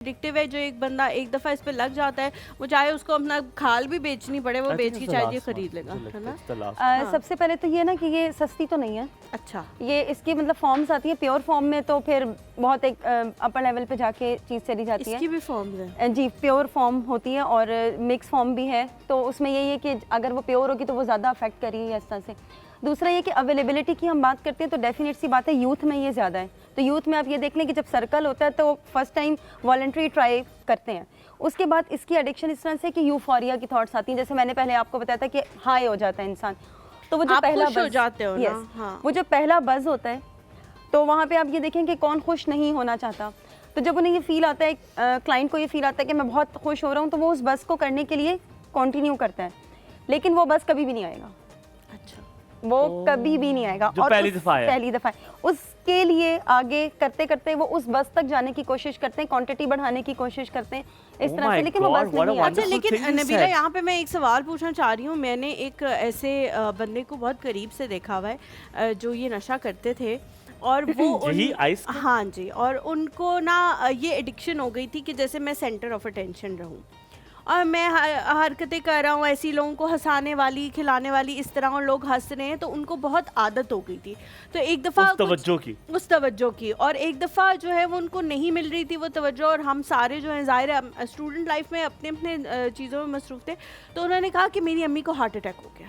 Addictive है, जो एक बंदा एक दफ़ा इस पे लग जाता है, वो चाहे उसको अपना खाल भी बेचनी पड़े, वो बेच के चाहे ये खरीद लेगा, है ना। सबसे पहले तो ये ना कि ये सस्ती तो नहीं है। अच्छा, ये इसकी मतलब फॉर्म्स आती है, प्योर फॉर्म में तो फिर बहुत एक अपर लेवल पे जाके चीज़ चली जाती है। इसकी भी फॉर्म्स हैं जी, प्योर फॉर्म होती है और मिक्स फॉर्म भी है, तो उसमें यही है कि अगर वो प्योर होगी तो वो ज़्यादा अफेक्ट करेगी इस तरह से। दूसरा ये कि अवेलेबिलिटी की हम बात करते हैं तो डेफिनेट सी बात है यूथ में ये ज़्यादा है। तो यूथ में आप ये देख लें कि जब सर्कल होता है तो फर्स्ट टाइम वॉलंटरी ट्राई करते हैं, उसके बाद इसकी एडिक्शन इस तरह से कि यूफोरिया की थॉट्स आती हैं। जैसे मैंने पहले आपको बताया था कि हाई हो जाता है इंसान, तो वो जो आप पहला खुश हो जाते हो ना, yes, हाँ। वो जो पहला बज़ होता है, तो वहाँ पे आप ये देखें कि कौन खुश नहीं होना चाहता। तो जब उन्हें ये फील आता है, क्लाइंट को ये फील आता है कि मैं बहुत खुश हो रहा हूँ, तो वो उस बस को करने के लिए कंटिन्यू करता है, लेकिन वो बस कभी भी नहीं आएगा। अच्छा, वो कभी भी नहीं आएगा। जो और पहली दफा है उसके लिए आगे करते करते वो उस बस तक जाने की कोशिश करते हैं, क्वांटिटी बढ़ाने की कोशिश करते हैं इस तरह से, लेकिन वो बस नहीं अच्छा। आती। लेकिन नबीला, यहाँ पे मैं एक सवाल पूछना चाह रही हूँ। मैंने एक ऐसे बंदे को बहुत करीब से देखा हुआ है जो ये नशा करते थे, और वो हाँ जी, और उनको ना ये एडिक्शन हो गई थी कि जैसे मैं सेंटर ऑफ अटेंशन रहूँ और मैं हरकतें कर रहा हूँ ऐसी, लोगों को हंसाने वाली, खिलाने वाली, इस तरह, और लोग हंस रहे हैं, तो उनको बहुत आदत हो गई थी। तो एक दफ़ा उस तवज्जो की और एक दफ़ा जो है वो उनको नहीं मिल रही थी वो तवज्जो, और हम सारे जो हैं ज़ाहिर है स्टूडेंट लाइफ में अपने अपने चीज़ों में मसरूफ़ थे, तो उन्होंने कहा कि मेरी अम्मी को हार्ट अटैक हो गया।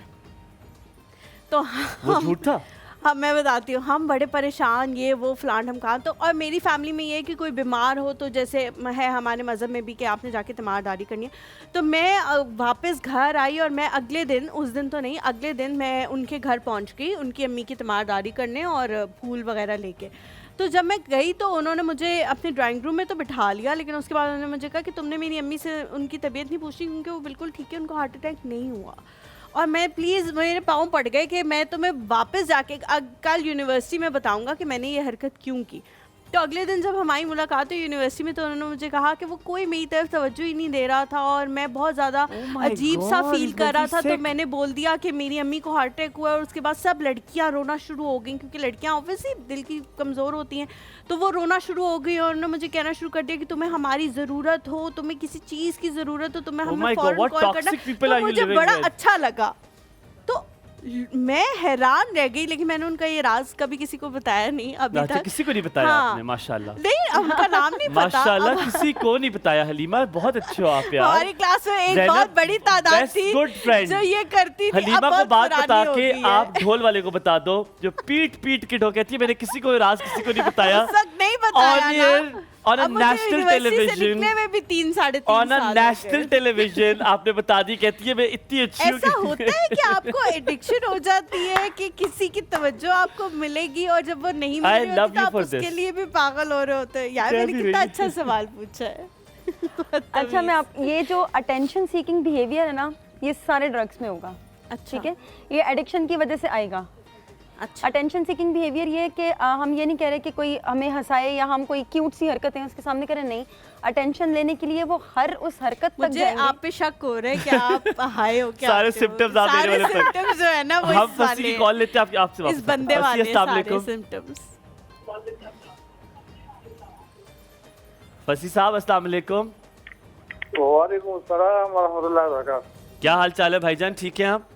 तो वो झूठ था। हाँ, मैं बताती हूँ, हम बड़े परेशान, ये वो फलान हम कहाँ। तो और मेरी फैमिली में ये है कि कोई बीमार हो तो जैसे है हमारे मज़हब में भी कि आपने जाके तीमारदारी करनी है। तो मैं वापस घर आई और मैं अगले दिन, उस दिन तो नहीं, अगले दिन मैं उनके घर पहुँच गई उनकी अम्मी की तीमारदारी करने और फूल वगैरह लेके। तो जब मैं गई तो उन्होंने मुझे अपने ड्राइंग रूम में तो बिठा लिया, लेकिन उसके बाद उन्होंने मुझे कहा कि तुमने मेरी अम्मी से उनकी तबीयत नहीं पूछी, क्योंकि वो बिल्कुल ठीक है, उनको हार्ट अटैक नहीं हुआ। और मैं प्लीज़, मेरे पाँव पड़ गए कि मैं तुम्हें वापस जाके कल यूनिवर्सिटी में बताऊंगा कि मैंने ये हरकत क्यों की। तो अगले दिन जब हमारी मुलाकात हुई यूनिवर्सिटी में, तो उन्होंने मुझे कहा कि वो कोई मेरी तरफ तवज्जो ही नहीं दे रहा था और मैं बहुत ज़्यादा अजीब सा फील कर रहा था। तो मैंने बोल दिया कि मेरी अम्मी को हार्ट अटैक हुआ है, और उसके बाद सब लड़कियां रोना शुरू हो गई, क्योंकि लड़कियां ऑब्वियसली दिल की कमज़ोर होती हैं, तो वो रोना शुरू हो गई और उन्होंने मुझे कहना शुरू कर दिया कि तुम्हें हमारी ज़रूरत हो, तुम्हें किसी चीज़ की ज़रूरत हो, तुम्हें हमें फ़ौरन कॉल करना। तो मुझे बड़ा अच्छा लगा, तो मैं हैरान रह गई, लेकिन मैंने उनका ये राज कभी किसी को बताया नहीं अभी तक। किसी को नहीं बताया आपने? माशाल्लाह। नहीं, उनका नाम नहीं पता। माशाल्लाह, किसी को नहीं बताया। हलीमा, बहुत अच्छे हो आप यार। हमारी क्लास में एक बहुत बड़ी तादाद थी जो ये करती थी। हलीमा को बात बता के आप ढोल वाले को बता दो, जो पीट पीट के ढो कहती है मैंने किसी को राज किसी को नहीं बताया। नहीं बताया On a national television, में भी 3 साढ़े 3 on a national television आपने बता दी, कहती है मैं इतनी अच्छी हूँ। ऐसा होता है कि आपको एडिक्शन हो जाती है कि किसी की तवज्जो आपको मिलेगी, और जब वो नहीं मिल रही होती तो आप उसके लिए भी पागल हो रहे होते हैं। यार मैंने कितना अच्छा सवाल पूछा है। अच्छा, मैं आप ये जो अटेंशन सीकिंग बिहेवियर है ना, ये सारे ड्रग्स में होगा। अच्छा, ठीक है, ये एडिक्शन की वजह से आएगा। अच्छा, अटेंशन सीकिंग बिहेवियर ये है कि हम ये नहीं कह रहे कि कोई हमें हंसाए या हम कोई क्यूट सी हरकत है उसके सामने करें, नहीं। अटेंशन लेने के लिए वो हर उस हरकत तक मुझे आप पे शक हो रहा है कि आप हाई हो क्या? सारे सिम्टम्स आप देने वाले तक। सिम्टम्स जो है ना वो हम फसी की कॉल लेते हैं आपसे वापस। इस बंदे वाले सारे सिम्टम्स। फसी साहब, अस्सलाम वालेकुम। वालेकुम अस्सलाम व रहमतुल्लाहि व बरकातहू। क्या हाल चाल है भाईजान, ठीक है आप?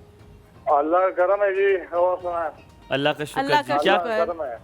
अल्लाह का करम है जी। अल्लाह का शुक्र। अल्लाह का क्या शुक्र। करम है।